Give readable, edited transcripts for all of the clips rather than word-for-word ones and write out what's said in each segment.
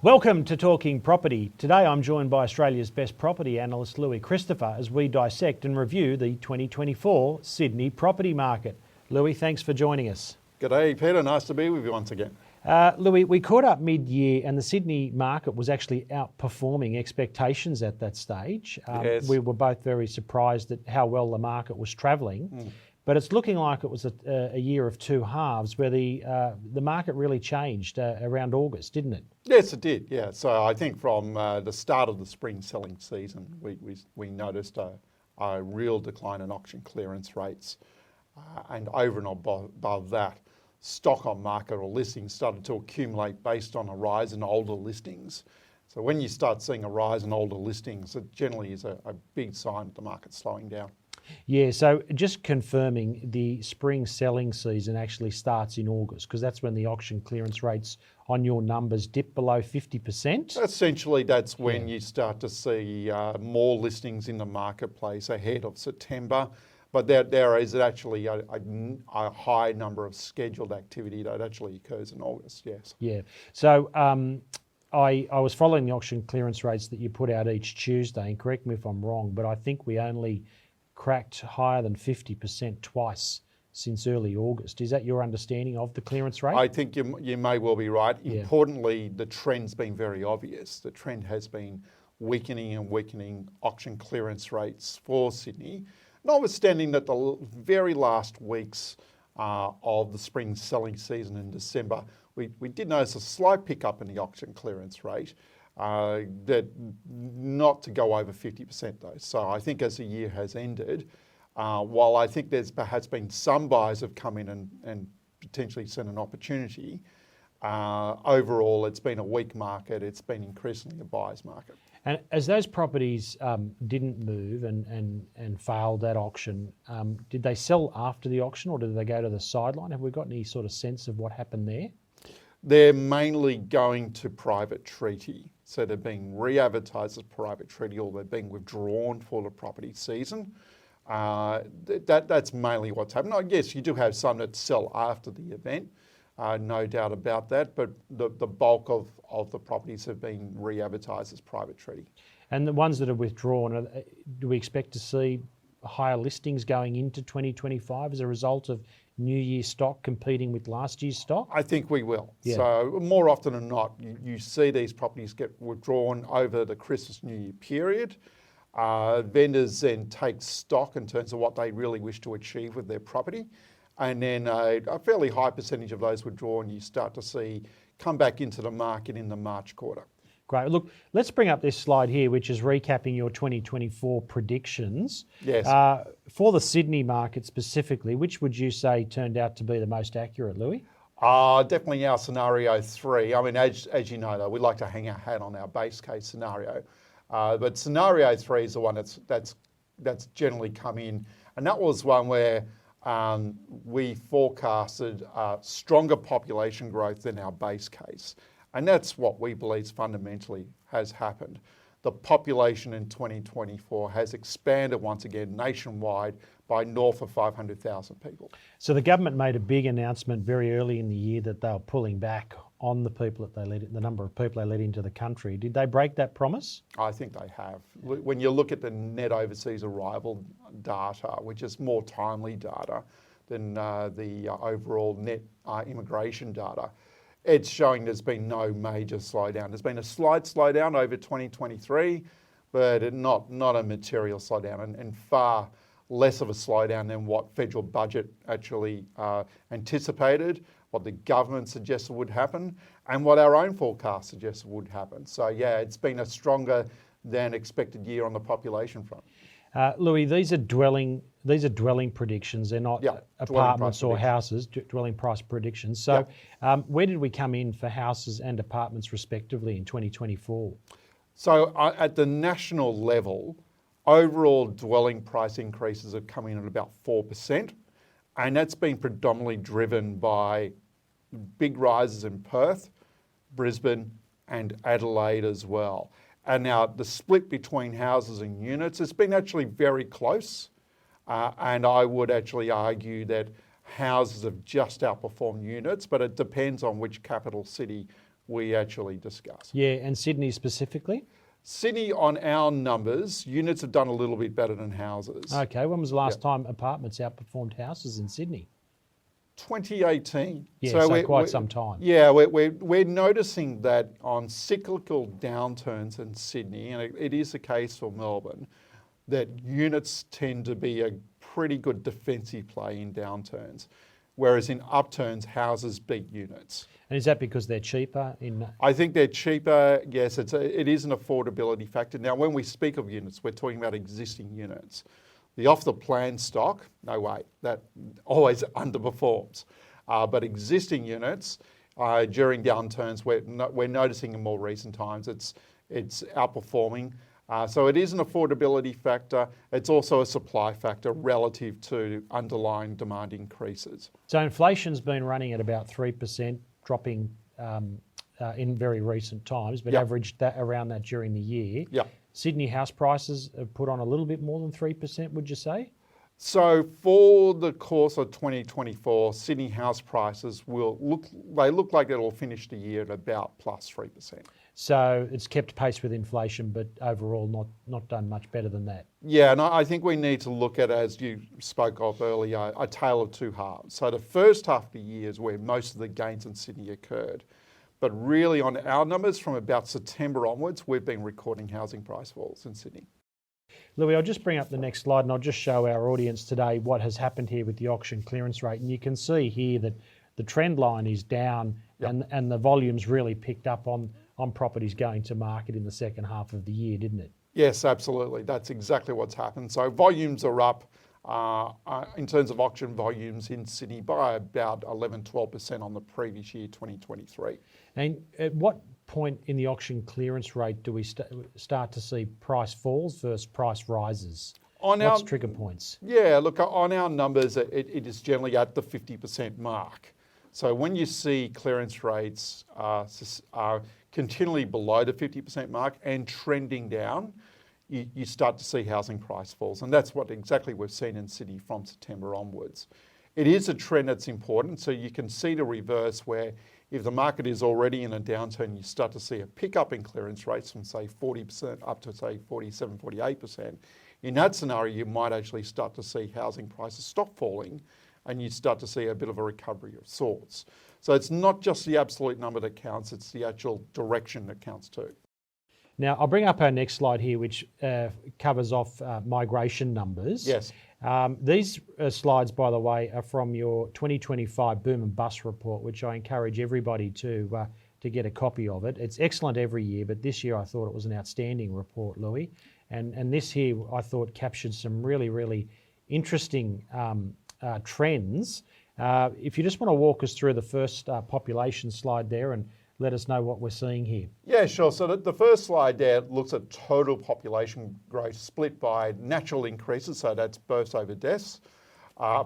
Welcome to Talking Property. Today I'm joined by Australia's best property analyst, Louis Christopher, as we dissect and review the 2024 Sydney property market. Louis, thanks for joining us. G'day, Peter. Nice to be with you once again. Louis, we caught up mid-year and the Sydney market was actually outperforming expectations at that stage. Yes. We were both very surprised at how well the market was travelling. But it's looking like it was a year of two halves where the market really changed around August, didn't it? Yes, it did. Yeah. So I think from the start of the spring selling season, we noticed a real decline in auction clearance rates. And over and above that, stock on market or listings started to accumulate based on a rise in older listings. So when you start seeing a rise in older listings, it generally is a big sign that the market's slowing down. Yeah, so just confirming, the spring selling season actually starts in August because that's when the auction clearance rates on your numbers dip below 50%. Essentially, that's when you start to see more listings in the marketplace ahead of September. But there is actually a high number of scheduled activity that actually occurs in August, yes. Yeah, so I was following the auction clearance rates that you put out each Tuesday, and correct me if I'm wrong, but I think we only cracked higher than 50% twice since early August. Is that your understanding of the clearance rate? I think you may well be right. Yeah. Importantly, the trend's been very obvious. The trend has been weakening auction clearance rates for Sydney, notwithstanding that the very last weeks of the spring selling season in December, we did notice a slight pickup in the auction clearance rate. That not to go over 50% though. So I think as the year has ended, while I think there's perhaps been some buyers have come in and potentially seen an opportunity, overall it's been a weak market. It's been increasingly a buyer's market. And as those properties didn't move and failed that auction, did they sell after the auction or did they go to the sideline? Have we got any sort of sense of what happened there? They're mainly going to private treaty. So they're being re-advertised as private treaty or they're being withdrawn for the property season. That's mainly what's happened. I guess you do have some that sell after the event, no doubt about that, but the bulk of the properties have been re-advertised as private treaty. And the ones that are withdrawn, do we expect to see higher listings going into 2025 as a result of New Year stock competing with last year's stock? I think we will. Yeah. So more often than not, you see these properties get withdrawn over the Christmas New Year period. Vendors then take stock in terms of what they really wish to achieve with their property. And then a fairly high percentage of those withdrawn you start to see come back into the market in the March quarter. Great. Look, let's bring up this slide here, which is recapping your 2024 predictions. Yes. For the Sydney market specifically, which would you say turned out to be the most accurate, Louis? Definitely our scenario 3. I mean, as you know, though, we like to hang our hat on our base case scenario. But scenario 3 is the one that's generally come in. And that was one where we forecasted stronger population growth than our base case. And that's what we believe fundamentally has happened. The population in 2024 has expanded once again nationwide by north of 500,000 people. So the government made a big announcement very early in the year that they were pulling back on the people that they let, the number of people they let into the country. Did they break that promise? I think they have. When you look at the net overseas arrival data, which is more timely data than the overall net immigration data, it's showing there's been no major slowdown. There's been a slight slowdown over 2023, but not a material slowdown and far less of a slowdown than what federal budget actually anticipated, what the government suggested would happen, and what our own forecast suggested would happen. So yeah, it's been a stronger than expected year on the population front. Louis, these are dwelling predictions. They're not apartments or houses, dwelling price predictions. So where did we come in for houses and apartments respectively in 2024? So at the national level, overall dwelling price increases have come in at about 4%. And that's been predominantly driven by big rises in Perth, Brisbane and Adelaide as well. And now the split between houses and units has been actually very close. And I would actually argue that houses have just outperformed units, but it depends on which capital city we actually discuss. Yeah, and Sydney specifically? Sydney, on our numbers, units have done a little bit better than houses. Okay, when was the last time apartments outperformed houses in Sydney? 2018. Yeah, so quite some time. Yeah, we're noticing that on cyclical downturns in Sydney, and it is the case for Melbourne, that units tend to be a pretty good defensive play in downturns, whereas in upturns, houses beat units. And is that because they're cheaper? I think they're cheaper. Yes, it is an affordability factor. Now, when we speak of units, we're talking about existing units. The off-the-plan stock, no way, that always underperforms. But existing units, during downturns, we're noticing in more recent times, it's outperforming. So it is an affordability factor. It's also a supply factor relative to underlying demand increases. So inflation's been running at about 3%, dropping in very recent times, but averaged that around that during the year. Yeah. Sydney house prices have put on a little bit more than 3%, would you say? So for the course of 2024, Sydney house prices look like it'll finish the year at about plus 3%. So it's kept pace with inflation, but overall not done much better than that. Yeah, and I think we need to look at, as you spoke of earlier, a tale of two halves. So the first half of the year is where most of the gains in Sydney occurred. But really on our numbers from about September onwards, we've been recording housing price falls in Sydney. Louis, I'll just bring up the next slide and I'll just show our audience today what has happened here with the auction clearance rate. And you can see here that the trend line is down and the volume's really picked up on properties going to market in the second half of the year, didn't it? Yes, absolutely. That's exactly what's happened. So volumes are up in terms of auction volumes in Sydney by about 11-12% on the previous year, 2023. And at what point in the auction clearance rate do we start to see price falls versus price rises? What's trigger points? Yeah, look, on our numbers, it is generally at the 50% mark. So when you see clearance rates are continually below the 50% mark and trending down, you start to see housing price falls. And that's what exactly we've seen in Sydney from September onwards. It is a trend that's important. So you can see the reverse where if the market is already in a downturn, you start to see a pickup in clearance rates from say 40% up to say 47, 48%. In that scenario, you might actually start to see housing prices stop falling and you start to see a bit of a recovery of sorts. So it's not just the absolute number that counts, it's the actual direction that counts too. Now, I'll bring up our next slide here, which covers off migration numbers. Yes. These slides, by the way, are from your 2025 Boom and Bust report, which I encourage everybody to get a copy of it. It's excellent every year, but this year I thought it was an outstanding report, Louis. And this here I thought captured some really, really interesting trends. If you just want to walk us through the first population slide there and let us know what we're seeing here. Yeah, sure. So the first slide there looks at total population growth split by natural increases, so that's births over deaths,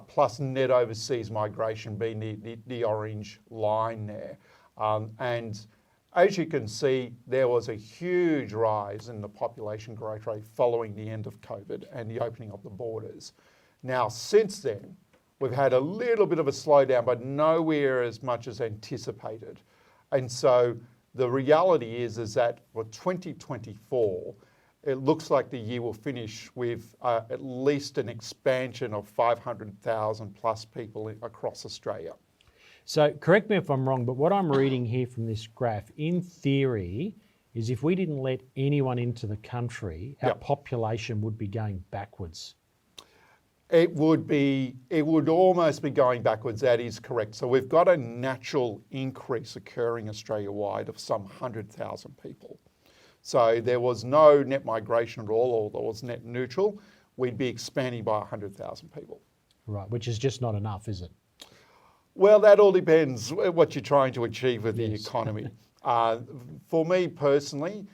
plus net overseas migration being the orange line there. And as you can see, there was a huge rise in the population growth rate following the end of COVID and the opening of the borders. Now, since then, we've had a little bit of a slowdown, but nowhere as much as anticipated. And so the reality is that for 2024, it looks like the year will finish with at least an expansion of 500,000 plus people across Australia. So correct me if I'm wrong, but what I'm reading here from this graph, in theory, is if we didn't let anyone into the country, our population would be going backwards. It would almost be going backwards, that is correct. So we've got a natural increase occurring Australia-wide of some 100,000 people. So there was no net migration at all, or there was net neutral. We'd be expanding by 100,000 people. Right, which is just not enough, is it? Well, that all depends what you're trying to achieve with the economy. For me personally,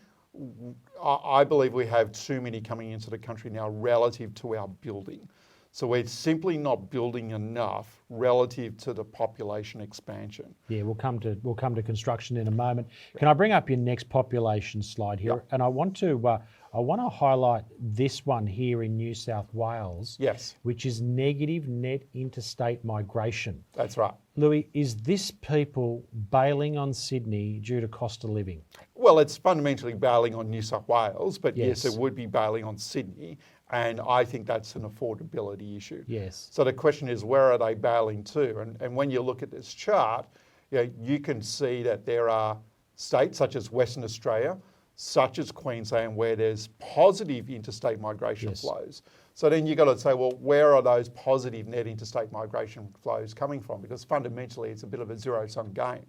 I believe we have too many coming into the country now relative to our building. So we're simply not building enough relative to the population expansion. Yeah, we'll come to construction in a moment. Can I bring up your next population slide here? Yep. And I want to highlight this one here in New South Wales. Yes. Which is negative net interstate migration. That's right. Louis, is this people bailing on Sydney due to cost of living? Well, it's fundamentally bailing on New South Wales, but yes, Yes. it would be bailing on Sydney. And I think that's an affordability issue. Yes. So the question is, where are they bailing to? And when you look at this chart, you can see that there are states such as Western Australia, such as Queensland, where there's positive interstate migration Yes. flows. So then you've got to say, well, where are those positive net interstate migration flows coming from? Because fundamentally, it's a bit of a zero-sum game.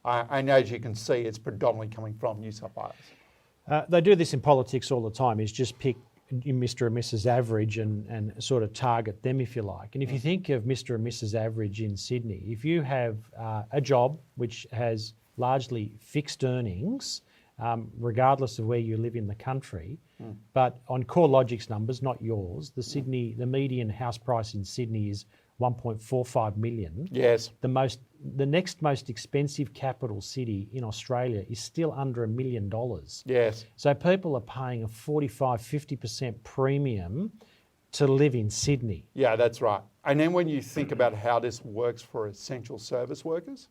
And as you can see, it's predominantly coming from New South Wales. They do this in politics all the time, is just pick Mr. and Mrs. Average and sort of target them, if you like. And if you think of Mr. and Mrs. Average in Sydney, if you have a job which has largely fixed earnings, regardless of where you live in the country, but on CoreLogic's numbers, not yours, the median house price in Sydney is 1.45 million. Yes. The next most expensive capital city in Australia is still under $1 million. Yes. So people are paying a 45-50% premium to live in Sydney. Yeah, that's right. And then when you think about how this works for essential service workers,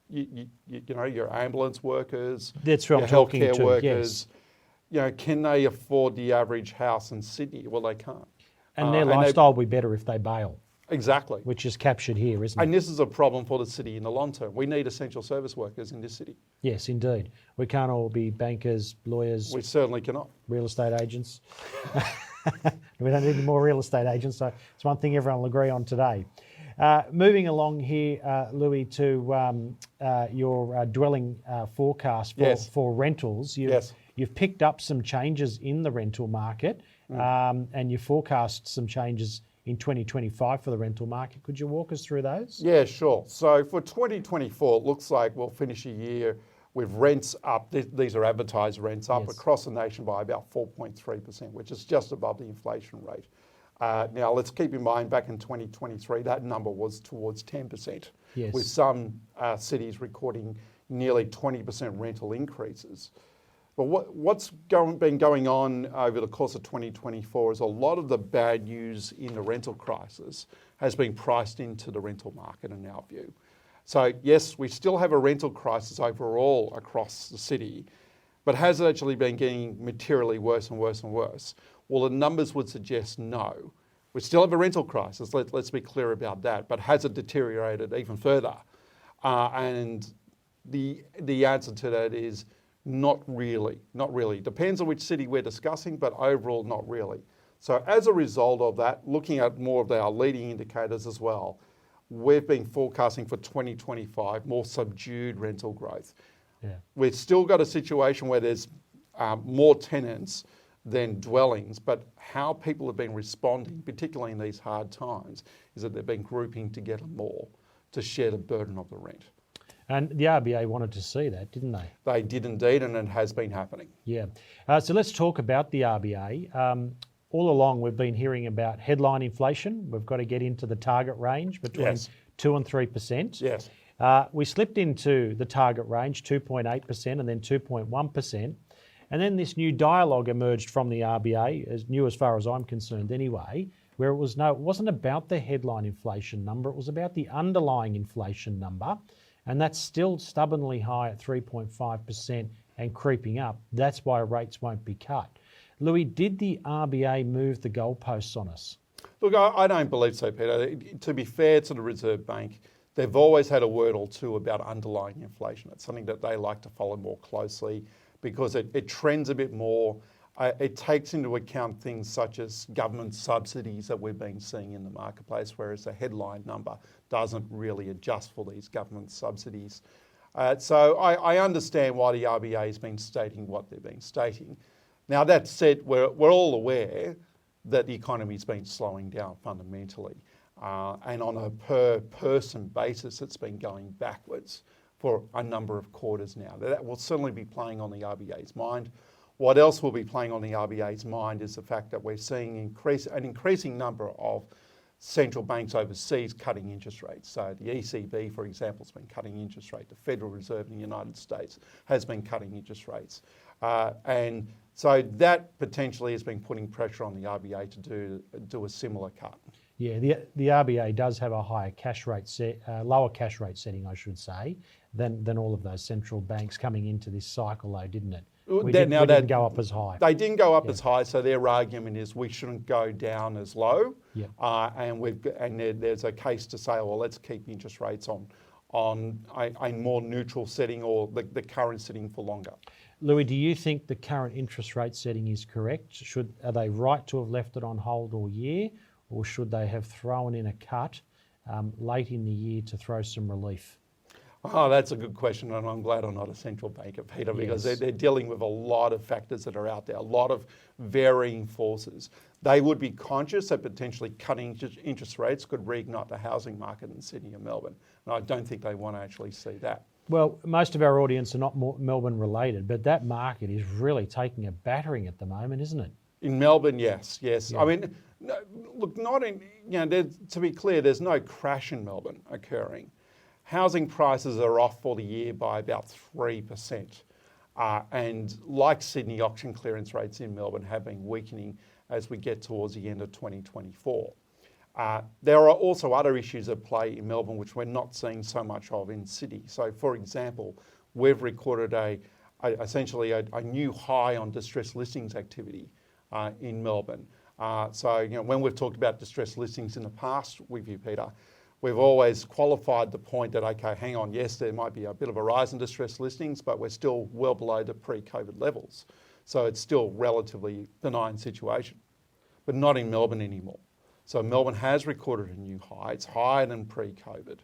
you know, your ambulance workers, That's what your I'm talking healthcare to, workers, you know, can they afford the average house in Sydney? Well, they can't. And their lifestyle will be better if they bail, Exactly. which is captured here, isn't it? And this is a problem for the city in the long term. We need essential service workers in this city. Yes, indeed. We can't all be bankers, lawyers, We certainly cannot. real estate agents. We don't need any more real estate agents, so it's one thing everyone will agree on today. Moving along here, Louis, to your dwelling forecast for rentals. You've picked up some changes in the rental market, and you forecast some changes in 2025 for the rental market. Could you walk us through those? Yeah, sure. So for 2024, it looks like we'll finish a year with rents up. These are advertised rents up across the nation by about 4.3%, which is just above the inflation rate. Now, let's keep in mind, back in 2023, that number was towards 10%, with some cities recording nearly 20% rental increases. But what's been going on over the course of 2024 is a lot of the bad news in the rental crisis has been priced into the rental market, in our view. So yes, we still have a rental crisis overall across the city, but has it actually been getting materially worse and worse and worse? Well, the numbers would suggest no. We still have a rental crisis, let's be clear about that, but has it deteriorated even further? And the answer to that is not really. Depends on which city we're discussing, but overall, not really. So as a result of that, looking at more of our leading indicators as well, we've been forecasting for 2025 more subdued rental growth. Yeah. We've still got a situation where there's more tenants than dwellings, but how people have been responding, particularly in these hard times, is that they've been grouping together more to share the burden of the rent. And the RBA wanted to see that, didn't they? They did indeed, and it has been happening. Yeah. So let's talk about the RBA. All along, we've been hearing about headline inflation. We've got to get into the target range between 2 and 3%. Yes. We slipped into the target range, 2.8% and then 2.1%. And then this new dialogue emerged from the RBA, as new as far as I'm concerned anyway, where it wasn't about the headline inflation number, it was about the underlying inflation number. And that's still stubbornly high at 3.5% and creeping up. That's why rates won't be cut. Louis, did the RBA move the goalposts on us? Look, I don't believe so, Peter. To be fair to the Reserve Bank, they've always had a word or two about underlying inflation. It's something that they like to follow more closely because it trends a bit more. It takes into account things such as government subsidies that we've been seeing in the marketplace, whereas the headline number doesn't really adjust for these government subsidies. So I understand why the RBA has been stating what they've been stating. Now, that said, we're all aware that the economy's been slowing down fundamentally. And on a per person basis, it's been going backwards for a number of quarters now. That will certainly be playing on the RBA's mind. What else will be playing on the RBA's mind is the fact that we're seeing an increasing number of central banks overseas cutting interest rates. So the ECB, for example, has been cutting interest rates. The Federal Reserve in the United States has been cutting interest rates. And so that potentially has been putting pressure on the RBA to do a similar cut. Yeah, the RBA does have a higher cash rate lower cash rate setting, I should say, than all of those central banks coming into this cycle, though, didn't it? We didn't go up as high. They didn't go up as high, so their argument is we shouldn't go down as low. Yeah. And there's a case to say, well, let's keep interest rates on a more neutral setting, or the current setting for longer. Louis, do you think the current interest rate setting is correct? Are they right to have left it on hold all year, or should they have thrown in a cut late in the year to throw some relief? Oh, that's a good question, and I'm glad I'm not a central banker, Peter, because they're dealing with a lot of factors that are out there, a lot of varying forces. They would be conscious that potentially cutting interest rates could reignite the housing market in Sydney and Melbourne, and I don't think they want to actually see that. Well, most of our audience are not Melbourne related, but that market is really taking a battering at the moment, isn't it? In Melbourne, yes. Yeah. I mean, look, to be clear, there's no crash in Melbourne occurring. Housing prices are off for the year by about 3%. And like Sydney, auction clearance rates in Melbourne have been weakening as we get towards the end of 2024. There are also other issues at play in Melbourne which we're not seeing so much of in Sydney. So, for example, we've recorded essentially a new high on distressed listings activity in Melbourne. So, when we've talked about distressed listings in the past with you, Peter, we've always qualified the point that, okay, hang on, yes, there might be a bit of a rise in distressed listings, but we're still well below the pre-COVID levels. So it's still a relatively benign situation, but not in Melbourne anymore. So Melbourne has recorded a new high. It's higher than pre-COVID.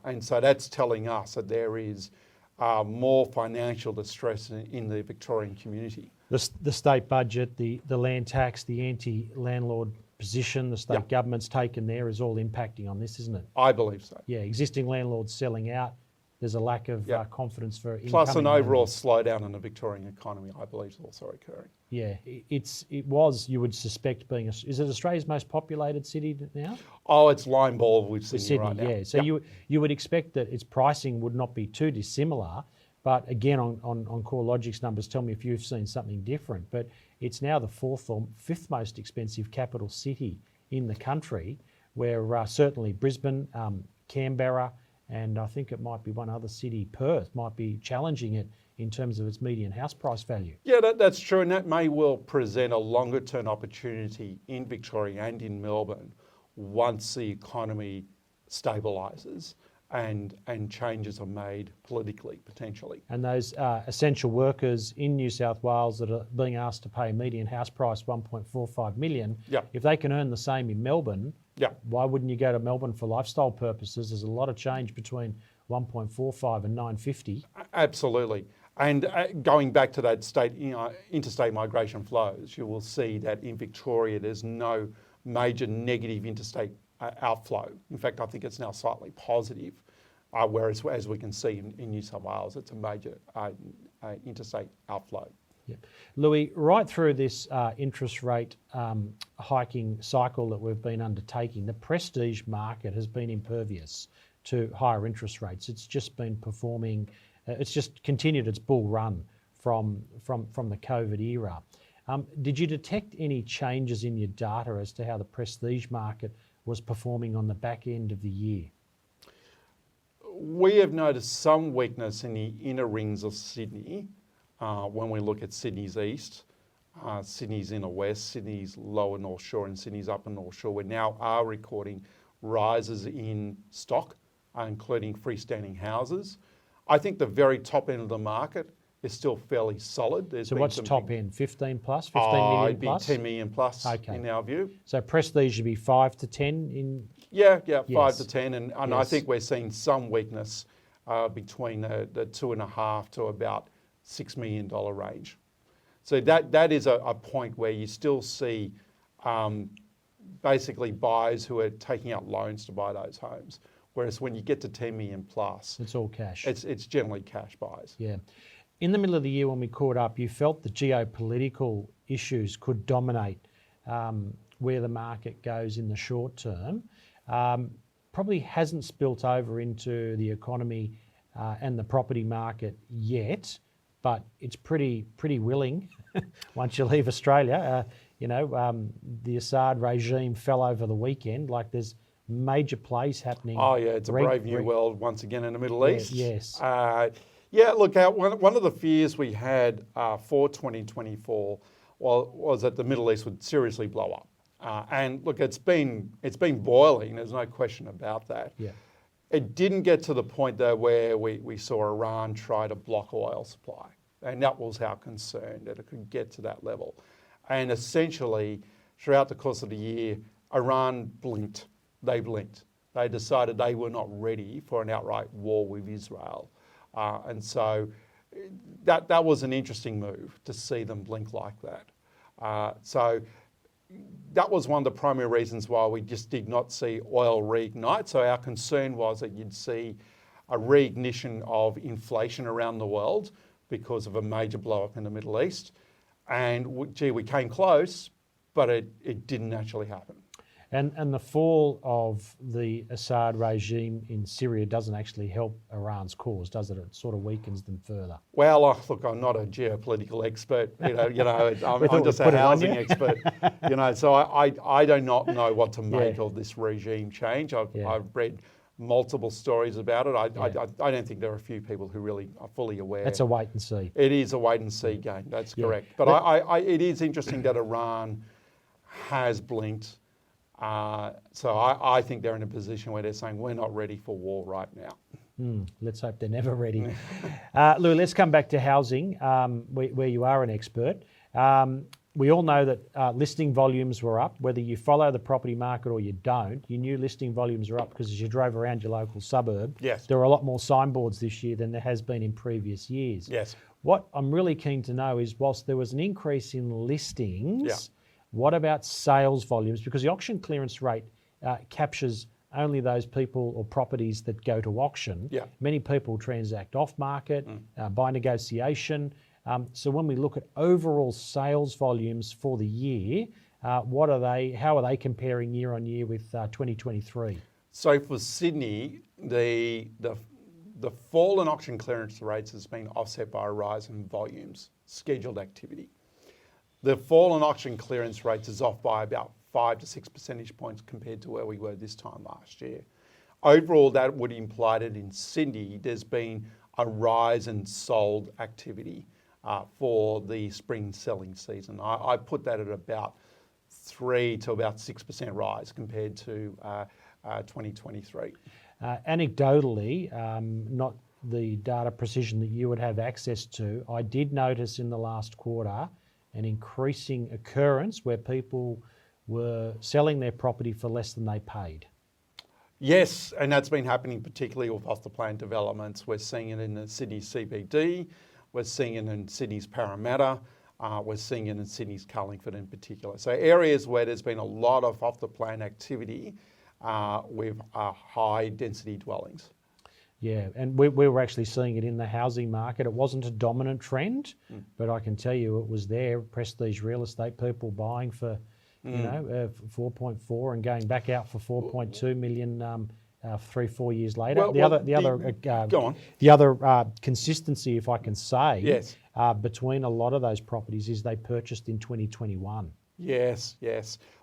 And so that's telling us that there is more financial distress in the Victorian community. The state budget, the land tax, the anti-landlord position the state government's taken there is all impacting on this, isn't it? I believe so. Yeah, existing landlords selling out. There's a lack of confidence for incoming Plus an overall landlords. slowdown in the Victorian economy, I believe, is also occurring. Yeah, it was, you would suspect, is it Australia's most populated city now? Oh, it's line ball with Sydney right now. Yeah. So you would expect that its pricing would not be too dissimilar, but again, on CoreLogic's numbers, tell me if you've seen something different. But it's now the fourth or fifth most expensive capital city in the country, where certainly Brisbane, Canberra, and I think it might be one other city, Perth, might be challenging it in terms of its median house price value. Yeah, that's true, and that may well present a longer term opportunity in Victoria and in Melbourne once the economy stabilises and changes are made politically, potentially. And those essential workers in New South Wales that are being asked to pay a median house price $1.45 million, if they can earn the same in Melbourne, why wouldn't you go to Melbourne for lifestyle purposes? There's a lot of change between 1.45 and 950. Absolutely. And going back to that interstate migration flows, you will see that in Victoria there's no major negative interstate outflow. In fact, I think it's now slightly positive, whereas as we can see in New South Wales, it's a major interstate outflow. Yeah. Louis, right through this interest rate hiking cycle that we've been undertaking, the prestige market has been impervious to higher interest rates. It's just been performing, it's just continued its bull run from the COVID era. Did you detect any changes in your data as to how the prestige market was performing on the back end of the year? We have noticed some weakness in the inner rings of Sydney when we look at Sydney's east, Sydney's inner west, Sydney's lower North Shore and Sydney's upper North Shore. We now are recording rises in stock, including freestanding houses. I think the very top end of the market is still fairly solid. So what's top end? 15 plus? 15 million it'd be plus? 10 million plus in our view. So prestige should be 5 to 10 in? Yeah, 5 to 10. And I think we're seeing some weakness between the 2.5 to about $6 million range. So that is a point where you still see basically buyers who are taking out loans to buy those homes. Whereas when you get to 10 million plus, it's all cash. It's generally cash buys. Yeah. In the middle of the year when we caught up, you felt the geopolitical issues could dominate where the market goes in the short term. Probably hasn't spilt over into the economy and the property market yet, but it's pretty willing once you leave Australia. The Assad regime fell over the weekend. Like there's major plays happening. Oh yeah, it's a brave new world once again in the Middle East. Yes. Look, one of the fears we had for 2024 was that the Middle East would seriously blow up. And look, it's been boiling. There's no question about that. Yeah. It didn't get to the point though where we saw Iran try to block oil supply, and that was our concern, that it could get to that level. And essentially, throughout the course of the year, Iran blinked. They blinked. They decided they were not ready for an outright war with Israel, and so that was an interesting move to see them blink like that. So that was one of the primary reasons why we just did not see oil reignite. So our concern was that you'd see a reignition of inflation around the world because of a major blow up in the Middle East. And we came close, but it didn't actually happen. And the fall of the Assad regime in Syria doesn't actually help Iran's cause, does it? It sort of weakens them further. Well, look, I'm not a geopolitical expert. I'm just a housing expert. So I do not know what to make of this regime change. I've read multiple stories about it. I don't think there are a few people who really are fully aware. It's a wait and see. It is a wait and see game. That's correct. But it is interesting that Iran has blinked. So I think they're in a position where they're saying we're not ready for war right now. Let's hope they're never ready. Lou, let's come back to housing, where you are an expert. We all know that listing volumes were up. Whether you follow the property market or you don't, you knew listing volumes were up because as you drove around your local suburb, yes, there were a lot more signboards this year than there has been in previous years. Yes. What I'm really keen to know is, whilst there was an increase in listings, what about sales volumes? Because the auction clearance rate captures only those people or properties that go to auction. Yeah. Many people transact off market, by negotiation. So when we look at overall sales volumes for the year, how are they comparing year on year with 2023? So for Sydney, the fall in auction clearance rates has been offset by a rise in volumes, scheduled activity. The fall in auction clearance rates is off by about 5 to 6 percentage points compared to where we were this time last year. Overall, that would imply that in Sydney, there's been a rise in sold activity for the spring selling season. I put that at about 3 to about 6% rise compared to 2023. Anecdotally, not the data precision that you would have access to, I did notice in the last quarter an increasing occurrence where people were selling their property for less than they paid. Yes, and that's been happening particularly with off the plan developments. We're seeing it in the Sydney CBD, we're seeing it in Sydney's Parramatta, we're seeing it in Sydney's Carlingford in particular. So areas where there's been a lot of off the plan activity with high density dwellings. Yeah, and we were actually seeing it in the housing market. It wasn't a dominant trend, but I can tell you it was there. Prestige real estate people buying for, 4.4 and going back out for 4.2 million 3-4 years later. The other consistency, if I can say, yes, between a lot of those properties is they purchased in 2021. Yes.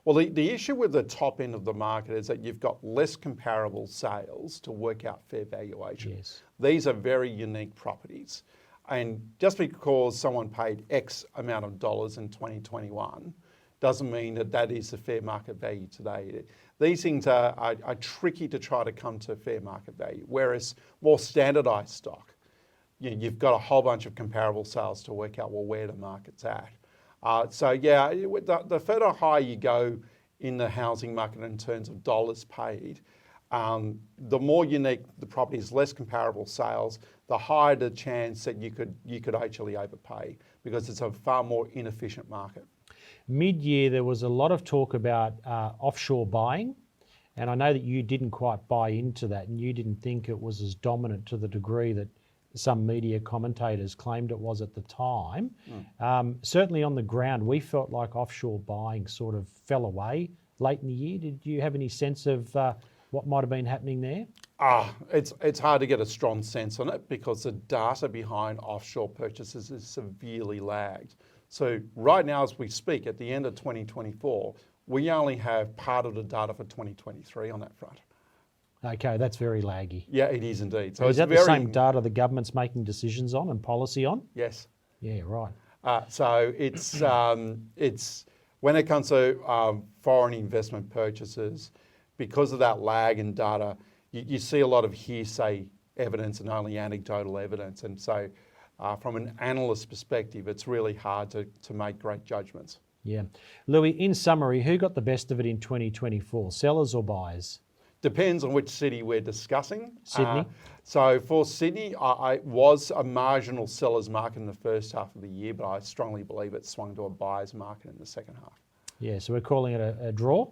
Well, the issue with the top end of the market is that you've got less comparable sales to work out fair valuation. Yes. These are very unique properties. And just because someone paid X amount of dollars in 2021 doesn't mean that is the fair market value today. These things are tricky to try to come to fair market value, whereas more standardised stock, you've got a whole bunch of comparable sales to work out where the market's at. The further higher you go in the housing market in terms of dollars paid, the more unique the property is, less comparable sales, the higher the chance that you could actually overpay because it's a far more inefficient market. Mid-year, there was a lot of talk about offshore buying, and I know that you didn't quite buy into that, and you didn't think it was as dominant to the degree that some media commentators claimed it was at the time. Certainly on the ground, we felt like offshore buying sort of fell away late in the year. Did you have any sense of what might have been happening there? It's hard to get a strong sense on it because the data behind offshore purchases is severely lagged. So right now as we speak, at the end of 2024, we only have part of the data for 2023 on that front. Okay, that's very laggy. Yeah, it is indeed. So is that the same data the government's making decisions on and policy on? Yes. Yeah, right. So it's when it comes to foreign investment purchases, because of that lag in data, you see a lot of hearsay evidence and only anecdotal evidence. And so from an analyst perspective, it's really hard to make great judgments. Yeah. Louis, in summary, who got the best of it in 2024, sellers or buyers? Depends on which city we're discussing. Sydney? So for Sydney, I was a marginal seller's market in the first half of the year, but I strongly believe it swung to a buyer's market in the second half. Yeah, so we're calling it a draw?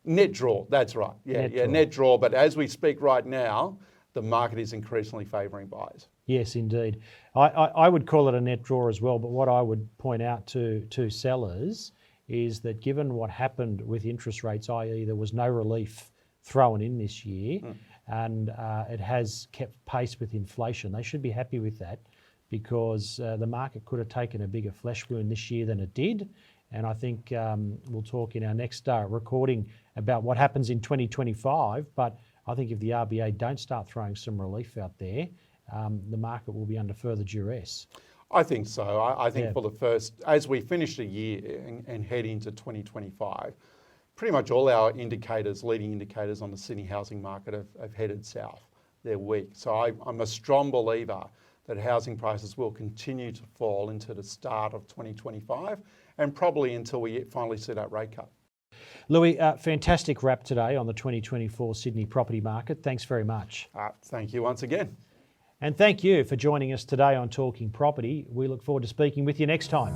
Net draw, that's right. Net draw. But as we speak right now, the market is increasingly favouring buyers. Yes, indeed. I would call it a net draw as well, but what I would point out to sellers is that given what happened with interest rates, i.e. there was no relief thrown in this year, and it has kept pace with inflation, they should be happy with that because the market could have taken a bigger flesh wound this year than it did. And I think we'll talk in our next recording about what happens in 2025. But I think if the RBA don't start throwing some relief out there, the market will be under further duress. I think so. I think for the first, as we finish the year and head into 2025, pretty much all our indicators, leading indicators on the Sydney housing market have headed south. They're weak. So I'm a strong believer that housing prices will continue to fall into the start of 2025 and probably until we finally see that rate cut. Louis, fantastic wrap today on the 2024 Sydney property market. Thanks very much. Thank you once again. And thank you for joining us today on Talking Property. We look forward to speaking with you next time.